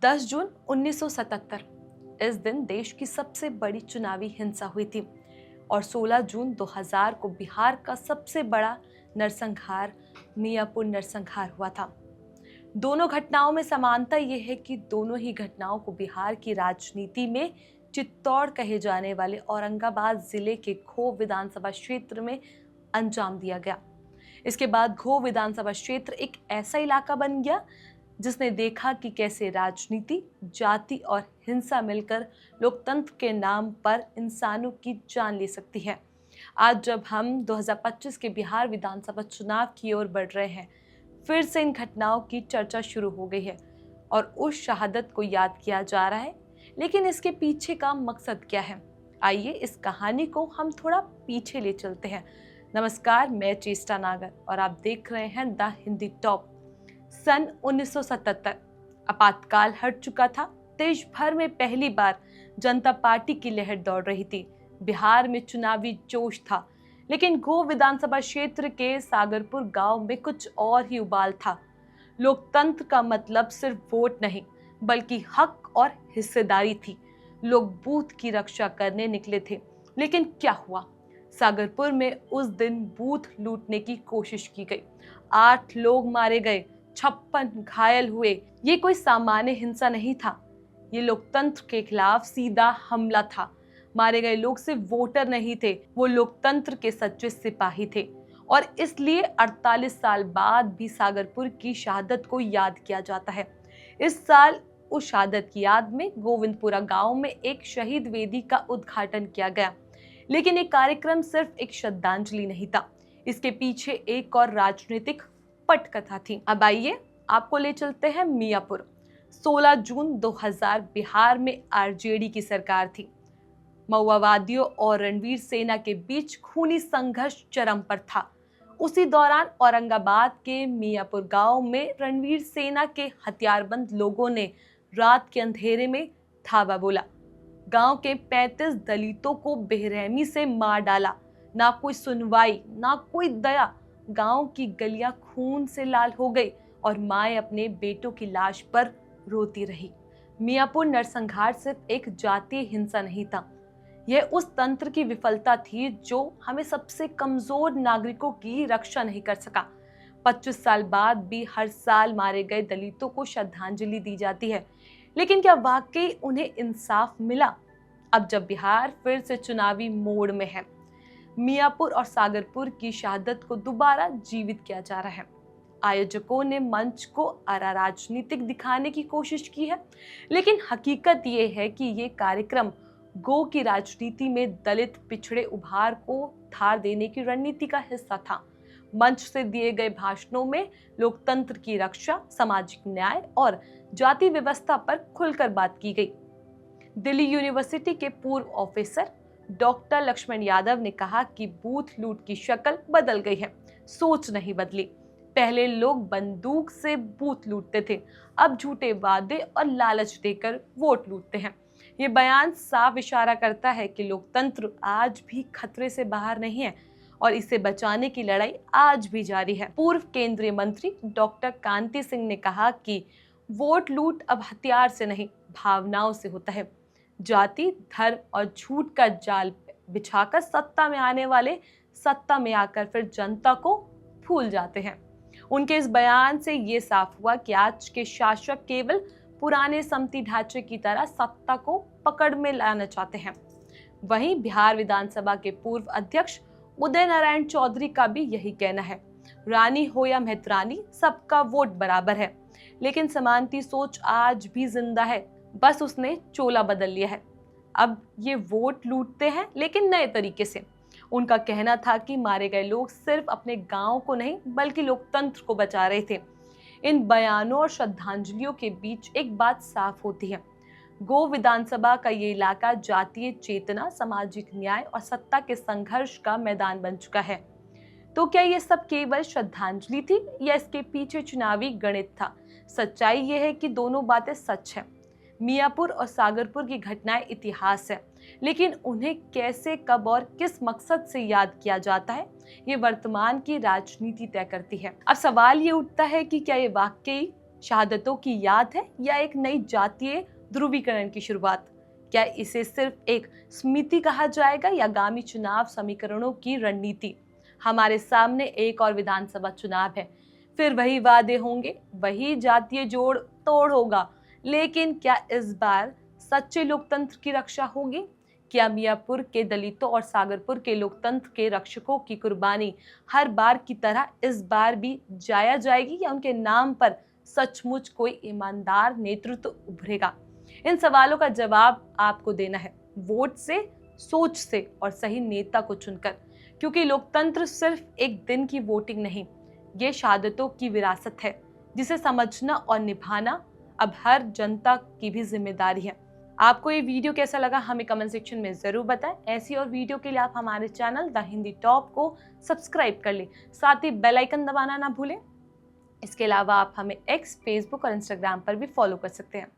10 जून 1977 इस दिन देश की सबसे बड़ी चुनावी हिंसा हुई थी और 16 जून 2000 को बिहार का सबसे बड़ा नरसंहार मियापुर नरसंहार हुआ था। दोनों घटनाओं में समानता यह है कि दोनों ही घटनाओं को बिहार की राजनीति में चित्तौड़ कहे जाने वाले औरंगाबाद जिले के खो विधानसभा क्षेत्र में अंजाम दिया गया। इसके बाद खो विधानसभा क्षेत्र एक ऐसा इलाका बन गया जिसने देखा कि कैसे राजनीति, जाति और हिंसा मिलकर लोकतंत्र के नाम पर इंसानों की जान ले सकती है। आज जब हम 2025 के बिहार विधानसभा चुनाव की ओर बढ़ रहे हैं, फिर से इन घटनाओं की चर्चा शुरू हो गई है और उस शहादत को याद किया जा रहा है। लेकिन इसके पीछे का मकसद क्या है? आइए इस कहानी को हम थोड़ा पीछे ले चलते हैं। नमस्कार, मैं चेष्टा नागर और आप देख रहे हैं द हिंदी टॉप। सन 1977 आपातकाल हट चुका था। देश भर में पहली बार जनता पार्टी की लहर दौड़ रही थी। बिहार में चुनावी जोश था, लेकिन गो विधानसभा क्षेत्र के सागरपुर गांव में कुछ और ही उबाल था। लोकतंत्र का मतलब सिर्फ वोट नहीं, बल्कि हक और हिस्सेदारी थी। लोग बूथ की रक्षा करने निकले थे, लेकिन क्या हुआ? सागरपुर में उस दिन बूथ लूटने की कोशिश की गई। 8 लोग मारे गए, 56 घायल हुए। ये कोई सामान्य हिंसा नहीं था, ये लोकतंत्र के खिलाफ सीधा हमला था। मारे गए लोग सिर्फ वोटर नहीं थे, वो लोकतंत्र के सच्चे सिपाही थे। और इसलिए 48 साल बाद भी सागरपुर की शहादत को याद किया जाता है। इस साल उस शहादत की याद में गोविंदपुरा गांव में एक शहीद वेदी का उद्घाटन किया गया। लेकिन ये कार्यक्रम सिर्फ एक श्रद्धांजलि नहीं था, इसके पीछे एक और राजनीतिक पटकथा थी। अब आइए आपको ले चलते हैं मियापुर। 16 जून 2000 बिहार में आरजेडी की सरकार थी। माओवादियों और रणवीर सेना के बीच खूनी संघर्ष चरम पर था। उसी दौरान औरंगाबाद के मियापुर गांव में रणवीर सेना के हथियारबंद लोगों ने रात के अंधेरे में धावा बोला। गांव के 35 दलितों को बेरहमी से मार डाला। ना कोई सुनवाई, ना कोई दया। गांव की गलियां खून से लाल हो गई और माएं अपने बेटों की लाश पर रोती रही। मियापुर नरसंहार सिर्फ एक जातीय हिंसा नहीं था, यह उस तंत्र की विफलता थी जो हमें सबसे कमजोर नागरिकों की रक्षा नहीं कर सका। 25 साल बाद भी हर साल मारे गए दलितों को श्रद्धांजलि दी जाती है, लेकिन क्या वाकई उन्हें इंसाफ मिला? अब जब बिहार फिर से चुनावी मोड़ में है, मियापुर और सागरपुर की शहादत को दोबारा जीवित किया जा रहा है। आयोजकों ने मंच को अराजनीतिक दिखाने की कोशिश की है, लेकिन हकीकत ये है कि ये कार्यक्रम गो की राजनीति में दलित पिछड़े उभार को धार देने की रणनीति का हिस्सा था। मंच से दिए गए भाषणों में लोकतंत्र की रक्षा, सामाजिक न्याय और जाति व्यवस्था पर खुलकर बात की गई। दिल्ली यूनिवर्सिटी के पूर्व ऑफिसर डॉक्टर लक्ष्मण यादव ने कहा कि बूथ लूट की शक्ल बदल गई है, सोच नहीं बदली। पहले लोग बंदूक से बूथ लूटते थे, अब झूठे वादे और लालच देकर वोट लूटते हैं। ये बयान साफ इशारा करता है कि लोकतंत्र आज भी खतरे से बाहर नहीं है और इसे बचाने की लड़ाई आज भी जारी है। पूर्व केंद्रीय मंत्री डॉक्टर कांति सिंह ने कहा कि वोट लूट अब हथियार से नहीं, भावनाओं से होता है। जाति, धर्म और झूठ का जाल बिछाकर सत्ता में आने वाले सत्ता में आकर फिर जनता को भूल जाते हैं। उनके इस बयान से ये साफ हुआ कि आज के शासक केवल पुराने समती ढांचे की तरह सत्ता को पकड़ में लाना चाहते हैं। वहीं बिहार विधानसभा के पूर्व अध्यक्ष उदय नारायण चौधरी का भी यही कहना है। रानी हो या मेहतरानी, सबका वोट बराबर है। लेकिन समानती सोच आज भी जिंदा है, बस उसने चोला बदल लिया है। अब ये वोट लूटते हैं, लेकिन नए तरीके से। उनका कहना था कि मारे गए लोग सिर्फ अपने गांव को नहीं, बल्कि लोकतंत्र को बचा रहे थे। इन बयानों और श्रद्धांजलियों के बीच एक बात साफ होती है, गो विधानसभा का ये इलाका जातीय चेतना, सामाजिक न्याय और सत्ता के संघर्ष का मैदान बन चुका है। तो क्या ये सब केवल श्रद्धांजलि थी या इसके पीछे चुनावी गणित था? सच्चाई ये है कि दोनों बातें सच है। मियापुर और सागरपुर की घटनाएं इतिहास है, लेकिन उन्हें कैसे, कब और किस मकसद से याद किया जाता है, ये वर्तमान की राजनीति तय करती है। अब सवाल ये उठता है कि क्या ये वाकई शहादतों की याद है या एक नई जातीय ध्रुवीकरण की शुरुआत? क्या इसे सिर्फ एक समिति कहा जाएगा या आगामी चुनाव समीकरणों की रणनीति? हमारे सामने एक और विधानसभा चुनाव है, फिर वही वादे होंगे, वही जातीय जोड़ तोड़ होगा, लेकिन क्या इस बार सच्चे लोकतंत्र की रक्षा होगी? क्या मियापुर के दलितों और सागरपुर के लोकतंत्र के रक्षकों की कुर्बानी हर बार की तरह इस बार भी जाया जाएगी या उनके नाम पर सचमुच कोई ईमानदार नेतृत्व उभरेगा? इन सवालों का जवाब आपको देना है, वोट से, सोच से और सही नेता को चुनकर। क्योंकि लोकतंत्र सिर्फ एक दिन की वोटिंग नहीं, ये शहादतों की विरासत है जिसे समझना और निभाना अब हर जनता की भी जिम्मेदारी है। आपको ये वीडियो कैसा लगा हमें कमेंट सेक्शन में जरूर बताएं। ऐसी और वीडियो के लिए आप हमारे चैनल द हिंदी टॉप को सब्सक्राइब कर लें, साथ ही बेल आइकन दबाना ना भूलें। इसके अलावा आप हमें एक्स, फेसबुक और इंस्टाग्राम पर भी फॉलो कर सकते हैं।